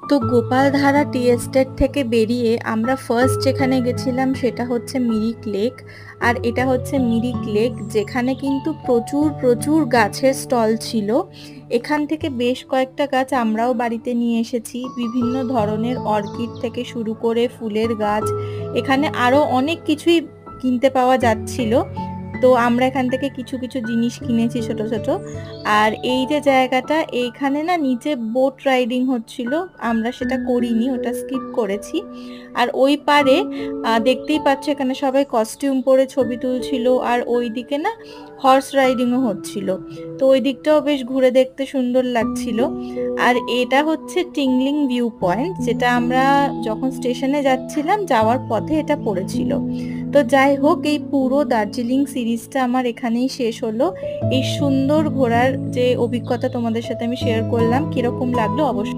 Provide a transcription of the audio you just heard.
তো Gopaldhara tea estate থেকে বেরিয়ে আমরা ফার্স্ট যেখানে গেছিলাম সেটা হচ্ছে মিরিক লেক। আর এটা হচ্ছে মিরিক লেক, যেখানে কিন্তু প্রচুর প্রচুর গাছের স্টল ছিল। এখান থেকে বেশ কয়েকটা গাছ আমরাও বাড়িতে নিয়ে এসেছি, বিভিন্ন ধরনের অর্কিড থেকে শুরু করে ফুলের গাছ। এখানে আরো অনেক কিছুই কিনতে পাওয়া যাচ্ছিল। তো আমরা এখান থেকে কিছু কিছু জিনিস কিনেছি ছোট ছোট। আর এই যে জায়গাটা, এইখানে না নিচে বোট রাইডিং হচ্ছিল, আমরা সেটা করিনি, ওটা স্কিপ করেছি। আর ওই পারে দেখতেই পাচ্ছ এখানে সবাই কস্টিউম পরে ছবি তুলছিল, আর ওইদিকে না হর্স রাইডিংও হচ্ছিল। তো ওই দিকটাও বেশ ঘুরে দেখতে সুন্দর লাগছিল। আর এটা হচ্ছে টিংলিং ভিউ পয়েন্ট, যেটা আমরা যখন স্টেশনে যাচ্ছিলাম যাওয়ার পথে এটা পড়েছিল। তো যাই হোক, এই পুরো দার্জিলিং সিরিজটা আমার এখানেই শেষ হলো। এই সুন্দর ঘোরার যে অভিজ্ঞতা তোমাদের সাথে আমি শেয়ার করলাম, কিরকম লাগলো অবশ্যই